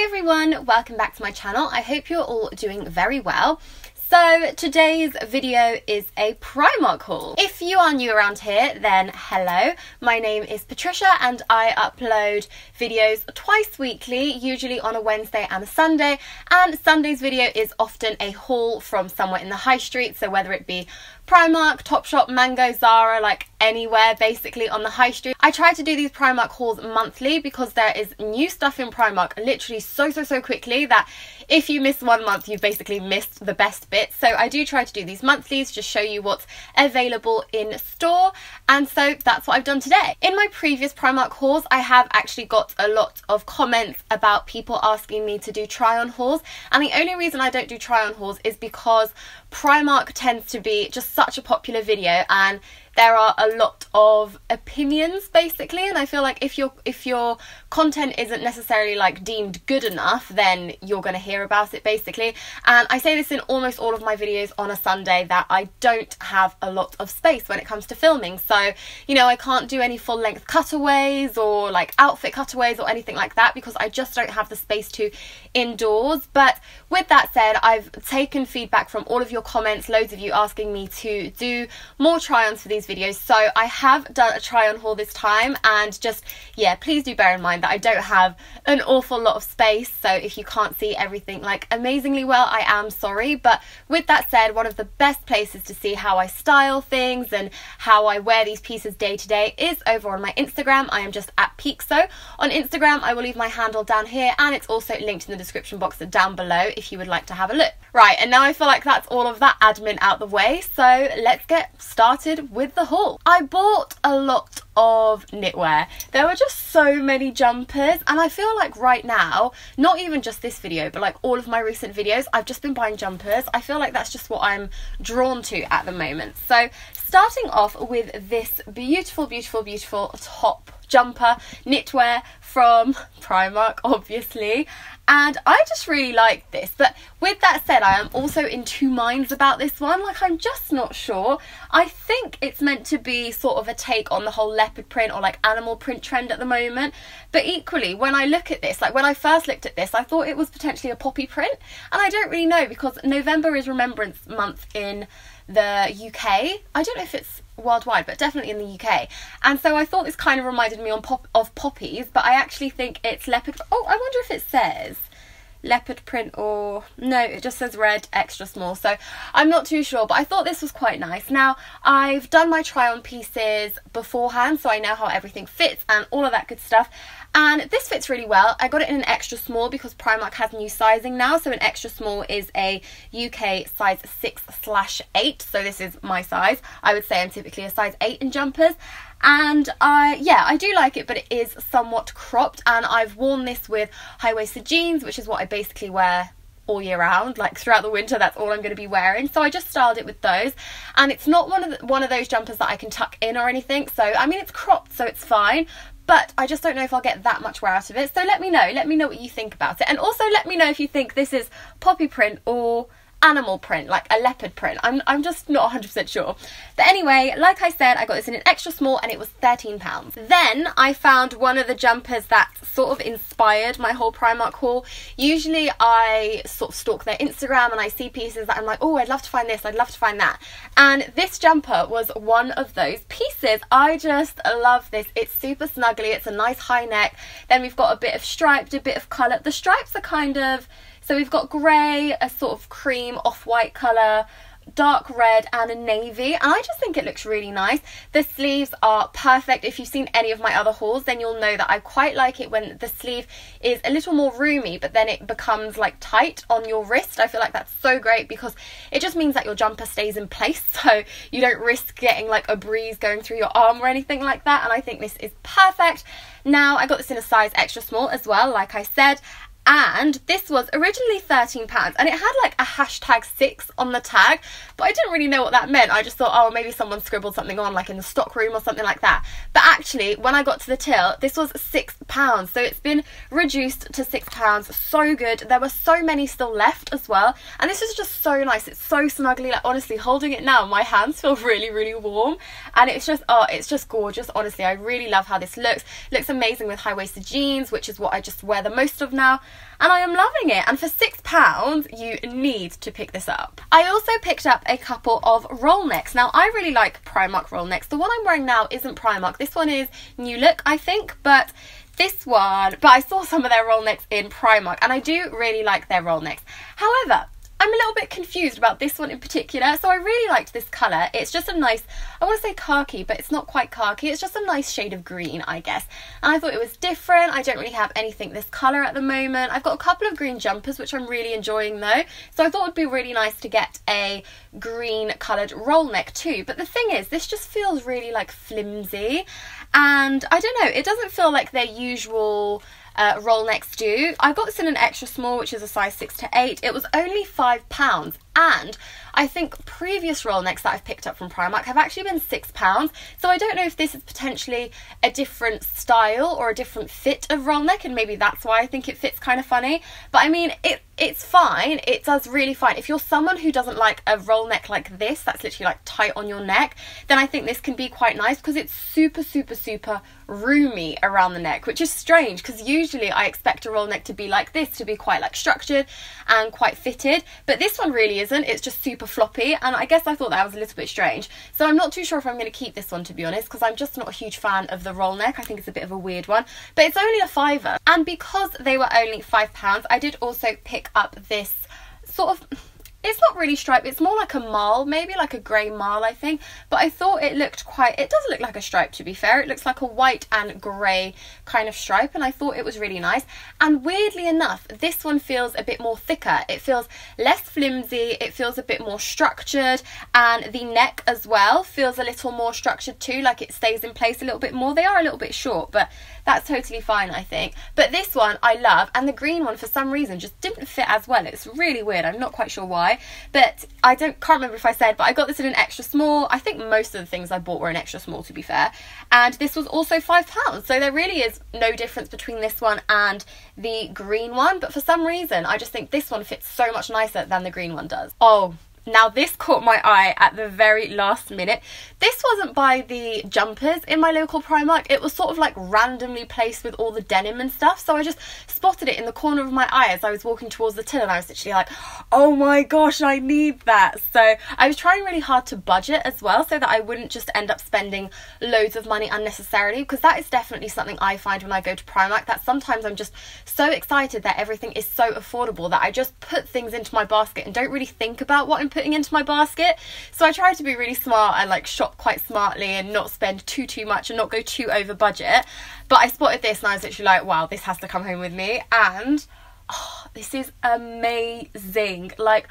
everyone, welcome back to my channel. I hope you're all doing very well. So today's video is a Primark haul. If you are new around here, then hello. My name is Patricia and I upload videos twice weekly, usually on a Wednesday and a Sunday. And Sunday's video is often a haul from somewhere in the high street. So whether it be Primark, Topshop, Mango, Zara, like anywhere basically on the high street. I try to do these Primark hauls monthly because there is new stuff in Primark literally so quickly that if you miss 1 month, you've basically missed the best bits. So I do try to do these monthlies, just show you what's available in store. And so that's what I've done today. In my previous Primark hauls, I have actually got a lot of comments about people asking me to do try on hauls. And the only reason I don't do try on hauls is because Primark tends to be just such a popular video and there are a lot of opinions basically, and I feel like if your content isn't necessarily like deemed good enough, then you're going to hear about it basically. And I say this in almost all of my videos on a Sunday that I don't have a lot of space when it comes to filming. So, you know, I can't do any full length cutaways or like outfit cutaways or anything like that because I just don't have the space to indoors. But with that said, I've taken feedback from all of your comments, loads of you asking me to do more try-ons for these videos, so I have done a try on haul this time. And just, yeah, please do bear in mind that I don't have an awful lot of space, so if you can't see everything like amazingly well, I am sorry. But with that said, one of the best places to see how I style things and how I wear these pieces day to day is over on my Instagram. I am just at Peekso on Instagram. I will leave my handle down here and it's also linked in the description box down below if you would like to have a look. Right, and now I feel like that's all of that admin out the way, so let's get started with the haul. I bought a lot of knitwear. There were just so many jumpers, and I feel like right now, not even just this video, but like all of my recent videos, I've just been buying jumpers. I feel like that's just what I'm drawn to at the moment. So starting off with this beautiful top jumper knitwear from Primark, obviously, and I just really like this. But with that said, I am also in two minds about this one. Like, I'm just not sure. I think it's meant to be sort of a take on the whole leopard print or like animal print trend at the moment, but equally when I look at this, like when I first looked at this, I thought it was potentially a poppy print, and I don't really know because November is Remembrance Month in the UK. I don't know if it's worldwide, but definitely in the UK, and so I thought this kind of reminded me of poppies, but I actually think it's leopard. Oh, I wonder if it says leopard print, or no, it just says red extra small, so I'm not too sure, but I thought this was quite nice. Now, I've done my try on pieces beforehand, so I know how everything fits and all of that good stuff, and this fits really well. I got it in an extra small because Primark has new sizing now, so an extra small is a UK size 6/8, so this is my size. I would say I'm typically a size 8 in jumpers. And yeah, I do like it, but it is somewhat cropped, and I've worn this with high-waisted jeans, which is what I basically wear all year round. Like throughout the winter, that's all I'm going to be wearing, so I just styled it with those. And it's not one of those jumpers that I can tuck in or anything, so I mean, it's cropped, so it's fine, but I just don't know if I'll get that much wear out of it. So let me know what you think about it, and also let me know if you think this is poppy print or animal print, like a leopard print. I'm just not 100% sure. But anyway, like I said, I got this in an extra small and it was £13. Then I found one of the jumpers that sort of inspired my whole Primark haul. Usually I sort of stalk their Instagram and I see pieces that I'm like, oh, I'd love to find this, I'd love to find that. And this jumper was one of those pieces. I just love this. It's super snuggly, it's a nice high neck. Then we've got a bit of striped, a bit of colour. The stripes are kind of, so we've got grey, a sort of cream, off-white colour, dark red and a navy, and I just think it looks really nice. The sleeves are perfect. If you've seen any of my other hauls, then you'll know that I quite like it when the sleeve is a little more roomy, but then it becomes like tight on your wrist. I feel like that's so great because it just means that your jumper stays in place, so you don't risk getting like a breeze going through your arm or anything like that, and I think this is perfect. Now, I got this in a size extra small as well, like I said, and this was originally £13, and it had like a #6 on the tag, but I didn't really know what that meant. I just thought, oh, maybe someone scribbled something on like in the stock room or something like that. But actually, when I got to the till, this was £6, so it's been reduced to £6. So good. There were so many still left as well, and this is just so nice. It's so snuggly. Like, honestly, holding it now, my hands feel really warm, and it's just, oh, it's just gorgeous. Honestly, I really love how this looks. Looks amazing with high-waisted jeans, which is what I just wear the most of now. and I am loving it. And for £6, you need to pick this up. I also picked up a couple of roll necks. Now, I really like Primark roll necks. The one I'm wearing now isn't Primark. This one is New Look, I think, but I saw some of their roll necks in Primark, and I do really like their roll necks. However, I'm a little bit confused about this one in particular. So I really liked this colour. It's just a nice, I want to say khaki, but it's not quite khaki. It's just a nice shade of green, I guess. And I thought it was different. I don't really have anything this colour at the moment. I've got a couple of green jumpers, which I'm really enjoying though. So I thought it would be really nice to get a green coloured roll neck too. But the thing is, this just feels really like flimsy. And I don't know, it doesn't feel like their usual roll necks do. I got this in an extra small, which is a size 6 to 8. It was only £5, and I think previous roll necks that I've picked up from Primark have actually been £6. So I don't know if this is potentially a different style or a different fit of roll neck, and maybe that's why I think it fits kind of funny. But I mean, it's fine. It does really fine. If you're someone who doesn't like a roll neck like this, that's literally like tight on your neck, then I think this can be quite nice because it's super, super, super roomy around the neck, which is strange because usually I expect a roll neck to be like this, to be quite like structured and quite fitted, but this one really isn't. It's just super floppy, and I guess I thought that was a little bit strange. So I'm not too sure if I'm going to keep this one, to be honest, because I'm just not a huge fan of the roll neck. I think it's a bit of a weird one, but it's only a £5, and because they were only £5, I did also pick up this sort of, it's not really striped, it's more like a marl, maybe like a grey marl, I think, but I thought it looked quite, it does look like a stripe, to be fair. It looks like a white and grey kind of stripe, and I thought it was really nice. And weirdly enough, this one feels a bit more thicker. It feels less flimsy, it feels a bit more structured, and the neck as well feels a little more structured too, like it stays in place a little bit more. They are a little bit short, but that's totally fine, I think. But this one I love, and the green one for some reason just didn't fit as well. It's really weird, I'm not quite sure why. But I can't remember if I said, but I got this in an extra small. I think most of the things I bought were an extra small, to be fair, and this was also £5, so there really is no difference between this one and the green one. But for some reason I just think this one fits so much nicer than the green one does. Oh, now this caught my eye at the very last minute. This wasn't by the jumpers in my local Primark. It was sort of like randomly placed with all the denim and stuff. So I just spotted it in the corner of my eye as I was walking towards the till, and I was literally like, oh my gosh, I need that. So I was trying really hard to budget as well, so that I wouldn't just end up spending loads of money unnecessarily, because that is definitely something I find when I go to Primark, that sometimes I'm just so excited that everything is so affordable that I just put things into my basket and don't really think about what I'm putting into my basket. So I try to be really smart and like shop quite smartly and not spend too much and not go too over budget. But I spotted this and I was literally like, wow, this has to come home with me. And oh, this is amazing. Like,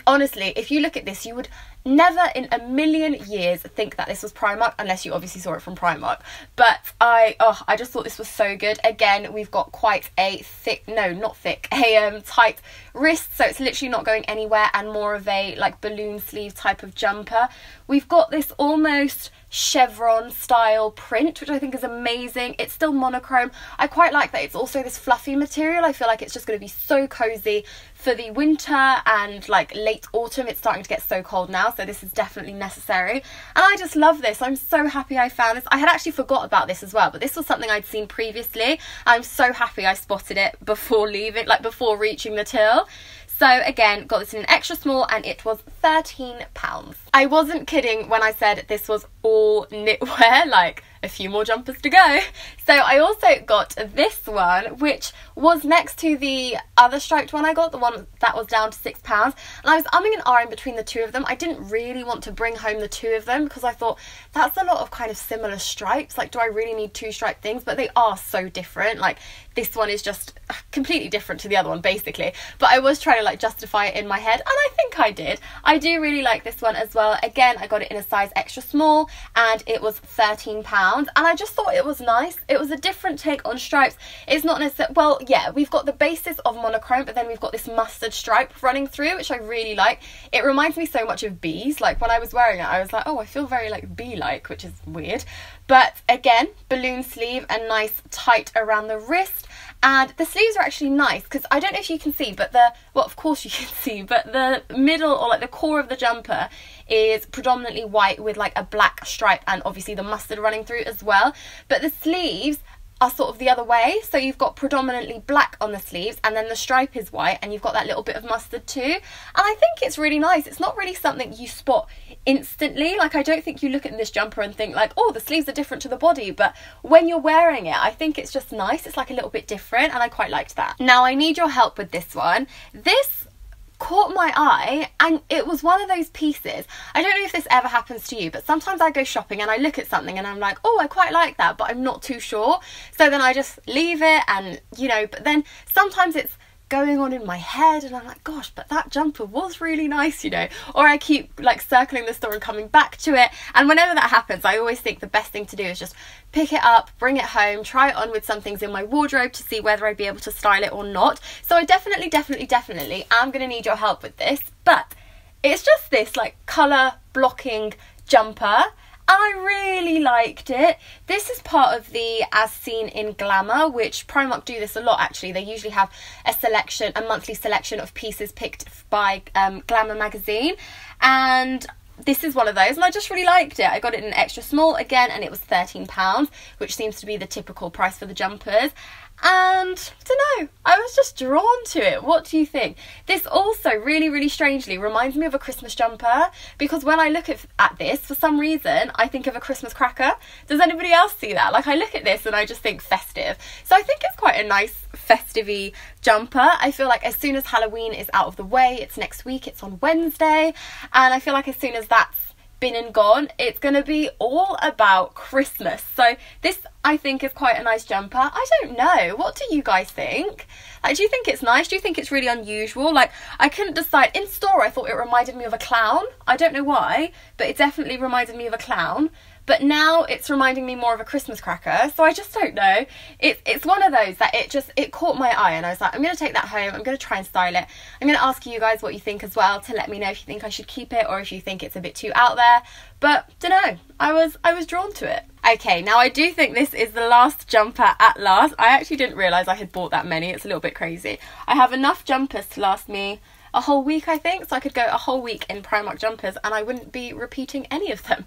honestly, if you look at this, you would never in a million years think that this was Primark, unless you obviously saw it from Primark. But I just thought this was so good. Again, we've got quite a tight wrist, so it's literally not going anywhere, and more of a like balloon sleeve type of jumper. We've got this almost chevron style print, which I think is amazing. It's still monochrome. I quite like that it's also this fluffy material. I feel like it's just going to be so cozy for the winter and like late autumn. It's starting to get so cold now, so this is definitely necessary, and I just love this. I'm so happy I found this. I had actually forgot about this as well, but this was something I'd seen previously. I'm so happy I spotted it before leaving, like before reaching the till. So again, got this in an extra small, and it was £13. I wasn't kidding when I said this was all knitwear, like a few more jumpers to go. So I also got this one, which was next to the other striped one I got, the one that was down to £6. And I was umming and ahhing between the two of them. I didn't really want to bring home the two of them because I thought that's a lot of kind of similar stripes. Like, do I really need two striped things? But they are so different. Like, this one is just completely different to the other one, basically. But I was trying to like justify it in my head, and I think I did. I do really like this one as well. Again, I got it in a size extra small, and it was £13. And I just thought it was nice. It was a different take on stripes. It's not necessarily, well, yeah, we've got the basis of monochrome, but then we've got this mustard stripe running through, which I really like. It reminds me so much of bees. Like, when I was wearing it, I was like, oh, I feel very like bee-like, which is weird. But again, balloon sleeve and nice tight around the wrist. And the sleeves are actually nice because I don't know if you can see, but well, of course you can see, but the middle, or like the core of the jumper, is predominantly white with like a black stripe and obviously the mustard running through as well. But the sleeves are sort of the other way. So you've got predominantly black on the sleeves, and then the stripe is white, and you've got that little bit of mustard too. And I think it's really nice. It's not really something you spot instantly. Like, I don't think you look at this jumper and think like, oh, the sleeves are different to the body, but when you're wearing it, I think it's just nice. It's like a little bit different, and I quite liked that. Now I need your help with this one. This caught my eye, and it was one of those pieces. I don't know if this ever happens to you, but sometimes I go shopping and I look at something and I'm like, oh, I quite like that, but I'm not too sure. So then I just leave it, and you know, but then sometimes it's going on in my head and I'm like, gosh, but that jumper was really nice, you know, or I keep like circling the store and coming back to it. And whenever that happens, I always think the best thing to do is just pick it up, bring it home, try it on with some things in my wardrobe to see whether I'd be able to style it or not. So I definitely am going to need your help with this, but it's just this like colour blocking jumper. I really liked it. This is part of the As Seen in Glamour, which Primark do this a lot actually. They usually have a monthly selection of pieces picked by Glamour magazine, and this is one of those, and I just really liked it. I got it in extra small again, and it was £13, which seems to be the typical price for the jumpers. And I don't know, I was just drawn to it. What do you think? This also really strangely reminds me of a Christmas jumper, because when I look at this, for some reason I think of a Christmas cracker. Does anybody else see that? Like, I look at this and I just think festive. So I think it's quite a nice festive-y jumper. I feel like as soon as Halloween is out of the way, it's next week, it's on Wednesday, and I feel like as soon as that's been and gone, it's going to be all about Christmas. So this, I think, is quite a nice jumper. I don't know, what do you guys think? Like, do you think it's nice? Do you think it's really unusual? Like, I couldn't decide. In store I thought it reminded me of a clown. I don't know why, but it definitely reminded me of a clown. But now it's reminding me more of a Christmas cracker, so I just don't know. It's one of those that it caught my eye, and I was like, I'm going to take that home, I'm going to try and style it. I'm going to ask you guys what you think as well, to let me know if you think I should keep it or if you think it's a bit too out there. But don't know, I was drawn to it. Okay, now I do think this is the last jumper at last. I actually didn't realise I had bought that many. It's a little bit crazy. I have enough jumpers to last me a whole week, I think, so I could go a whole week in Primark jumpers and I wouldn't be repeating any of them.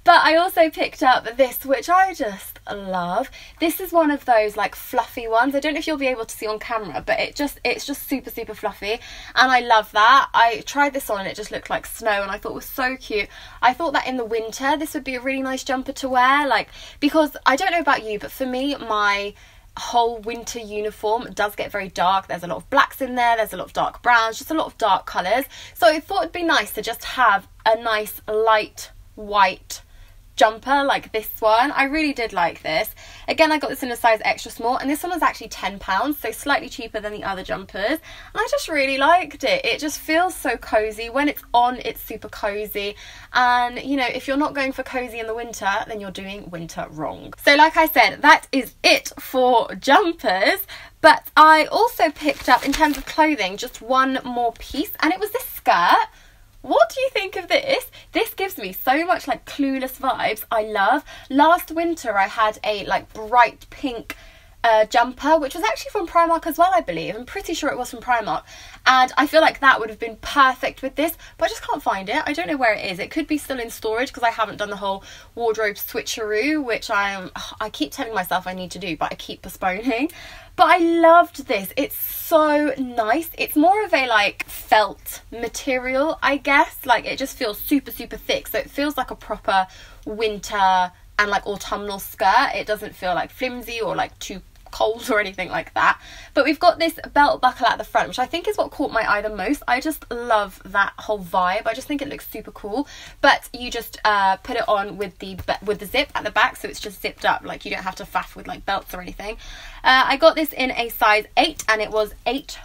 But I also picked up this, which I just love. This is one of those like fluffy ones. I don't know if you'll be able to see on camera, but it's just super fluffy, and I love that. I tried this on and it just looked like snow, and I thought it was so cute. I thought that in the winter this would be a really nice jumper to wear, like, because I don't know about you, but for me, my whole winter uniform does get very dark. There's a lot of blacks in there's a lot of dark browns, just a lot of dark colours. So I thought it'd be nice to just have a nice light white jumper like this one. I really did like this. Again, I got this in a size extra small, and this one was actually £10, so slightly cheaper than the other jumpers, and I just really liked it. It just feels so cozy. When it's on, it's super cozy, and you know, if you're not going for cozy in the winter, then you're doing winter wrong. So like I said, that is it for jumpers. But I also picked up, in terms of clothing, just one more piece, and it was this skirt. What do you think of this? This gives me so much like Clueless vibes. I love. Last winter I had a like bright pink jumper, which was actually from Primark as well, I believe. I'm pretty sure it was from Primark, and I feel like that would have been perfect with this, but I just can't find it. I don't know where it is. It could be still in storage because I haven't done the whole wardrobe switcheroo, which I keep telling myself I need to do, but I keep postponing. But I loved this. It's so nice. It's more of a like felt material, I guess. Like, it just feels super thick, so it feels like a proper winter and like autumnal skirt. It doesn't feel like flimsy or like too cold or anything like that. But we've got this belt buckle at the front, which I think is what caught my eye the most. I just love that whole vibe. I just think it looks super cool. But you just put it on with the zip at the back, so it's just zipped up. Like, you don't have to faff with like belts or anything. I got this in a size 8, and it was £8,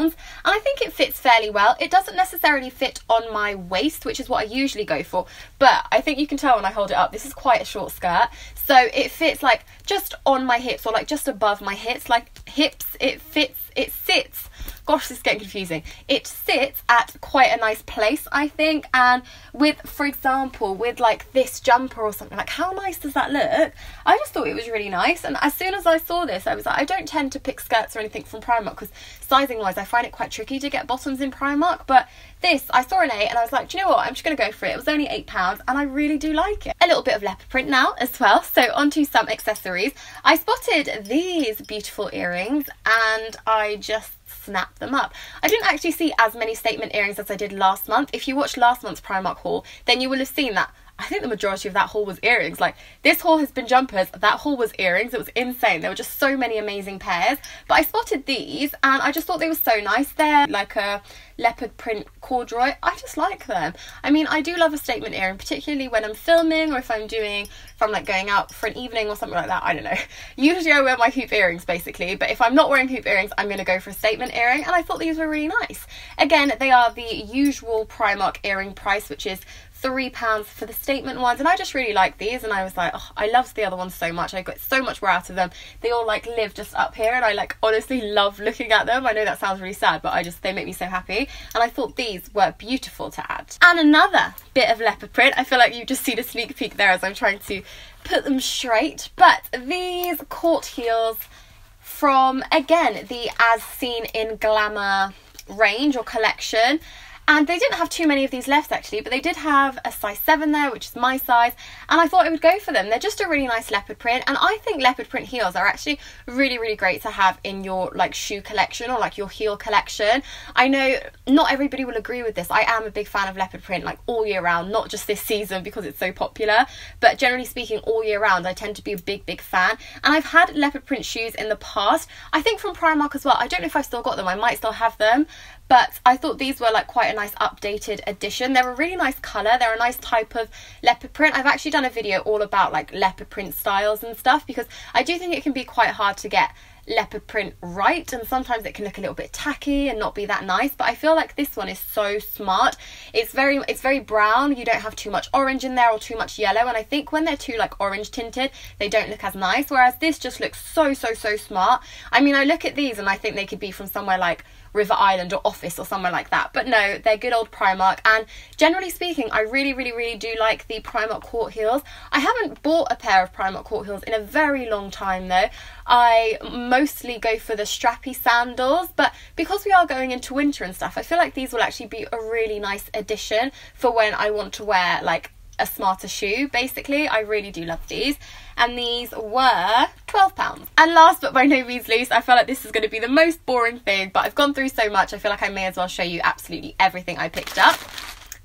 and I think it fits fairly well. It doesn't necessarily fit on my waist, which is what I usually go for, but I think you can tell when I hold it up, this is quite a short skirt, so it fits like just on my hips, or like just above my hips, like hips. It fits, it sits, gosh, this is getting confusing. It sits at quite a nice place, I think, and with, for example, with like this jumper or something, like how nice does that look? I just thought it was really nice, and as soon as I saw this, I was like, I don't tend to pick skirts or anything from Primark because sizing wise I find it quite tricky to get bottoms in Primark, but this, I saw an 8 and I was like, do you know what, I'm just going to go for it. It was only £8 and I really do like it. A little bit of leopard print now as well, so onto some accessories. I spotted these beautiful earrings and I just snapped them up. I didn't actually see as many statement earrings as I did last month. If you watched last month's Primark haul, then you will have seen that I think the majority of that haul was earrings. Like, this haul has been jumpers, that haul was earrings. It was insane. There were just so many amazing pairs. But I spotted these and I just thought they were so nice. They're like a leopard print corduroy. I just like them. I mean, I do love a statement earring, particularly when I'm filming or if I'm like going out for an evening or something like that. I don't know. Usually I wear my hoop earrings basically, but if I'm not wearing hoop earrings, I'm going to go for a statement earring, and I thought these were really nice. Again, they are the usual Primark earring price, which is £3 for the statement ones, and I just really like these, and I was like, oh, I loved the other ones so much. I got so much more out of them. They all like live just up here, and I like honestly love looking at them. I know that sounds really sad, but they make me so happy, and I thought these were beautiful to add. And another bit of leopard print. I feel like you just seen a sneak peek there as I'm trying to put them straight, but these court heels from, again, the As Seen in Glamour range or collection. And they didn't have too many of these left actually, but they did have a size 7 there, which is my size, and I thought I would go for them. They're just a really nice leopard print, and I think leopard print heels are actually really, really great to have in your like shoe collection or like your heel collection. I know not everybody will agree with this. I am a big fan of leopard print like all year round, not just this season because it's so popular, but generally speaking all year round I tend to be a big fan, and I've had leopard print shoes in the past, I think from Primark as well. I don't know if I've still got them, I might still have them, but I thought these were like quite a nice updated edition. They're a really nice colour, they're a nice type of leopard print. I've actually done a video all about like leopard print styles and stuff, because I do think it can be quite hard to get leopard print right, and sometimes it can look a little bit tacky and not be that nice, but I feel like this one is so smart. It's very brown, you don't have too much orange in there or too much yellow, and I think when they're too like orange tinted they don't look as nice, whereas this just looks so smart. I mean, I look at these and I think they could be from somewhere like River Island or Office or somewhere like that, but no, they're good old Primark. And generally speaking, I really do like the Primark court heels. I haven't bought a pair of Primark court heels in a very long time though. I mostly go for the strappy sandals, but because we are going into winter and stuff, I feel like these will actually be a really nice addition for when I want to wear like a smarter shoe. Basically, I really do love these, and these were £12. And last but by no means least, I feel like this is going to be the most boring thing, but I've gone through so much I feel like I may as well show you absolutely everything I picked up.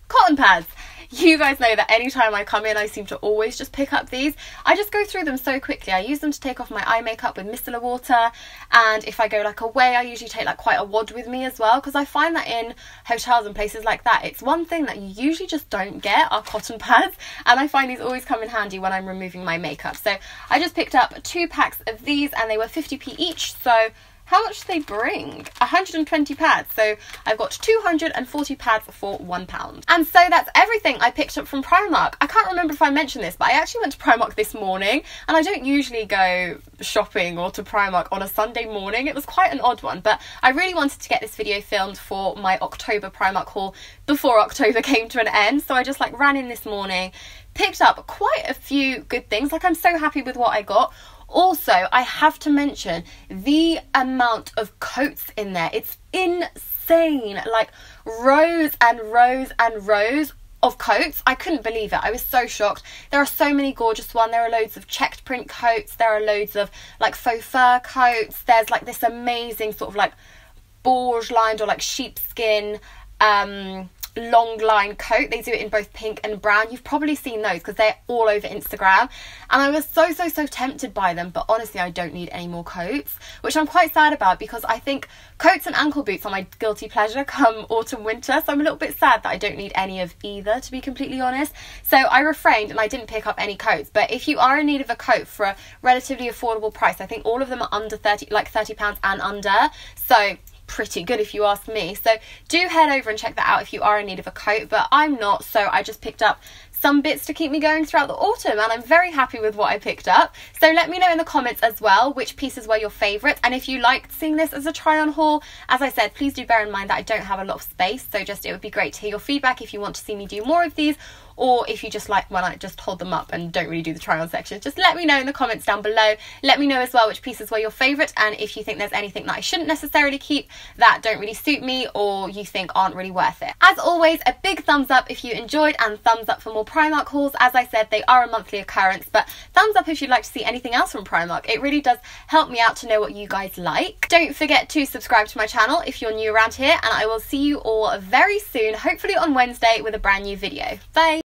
Cotton pads. You guys know that anytime I come in I seem to always just pick up these. I just go through them so quickly. I use them to take off my eye makeup with micellar water, and if I go like away I usually take like quite a wad with me as well, because I find that in hotels and places like that it's one thing that you usually just don't get are cotton pads, and I find these always come in handy when I'm removing my makeup. So I just picked up 2 packs of these and they were 50p each, so how much do they bring? 120 pads. So I've got 240 pads for £1. And so that's everything I picked up from Primark. I can't remember if I mentioned this, but I actually went to Primark this morning, and I don't usually go shopping or to Primark on a Sunday morning. It was quite an odd one, but I really wanted to get this video filmed for my October Primark haul before October came to an end. So I just like ran in this morning, picked up quite a few good things. Like, I'm so happy with what I got. Also, I have to mention the amount of coats in there. It's insane. Like, rows and rows and rows of coats. I couldn't believe it. I was so shocked. There are so many gorgeous ones. There are loads of checked print coats. There are loads of like faux fur coats. There's like this amazing sort of like beige lined or like sheepskin long line coat. They do it in both pink and brown. You've probably seen those because they're all over Instagram, and I was so tempted by them, but honestly I don't need any more coats, which I'm quite sad about, because I think coats and ankle boots are my guilty pleasure come autumn winter, so I'm a little bit sad that I don't need any of either, to be completely honest. So I refrained and I didn't pick up any coats, but if you are in need of a coat for a relatively affordable price, I think all of them are under £30 and under, so pretty good if you ask me. So do head over and check that out if you are in need of a coat, but I'm not, so I just picked up some bits to keep me going throughout the autumn, and I'm very happy with what I picked up. So let me know in the comments as well which pieces were your favourites, and if you liked seeing this as a try on haul. As I said, please do bear in mind that I don't have a lot of space, so it would be great to hear your feedback if you want to see me do more of these, or if you just like when I just hold them up and don't really do the try on section. Just let me know in the comments down below. Let me know as well which pieces were your favourite, and if you think there's anything that I shouldn't necessarily keep, that don't really suit me, or you think aren't really worth it. As always, a big thumbs up if you enjoyed, and thumbs up for more Primark hauls. As I said, they are a monthly occurrence, but thumbs up if you'd like to see anything else from Primark. It really does help me out to know what you guys like. Don't forget to subscribe to my channel if you're new around here, and I will see you all very soon, hopefully on Wednesday, with a brand new video. Bye!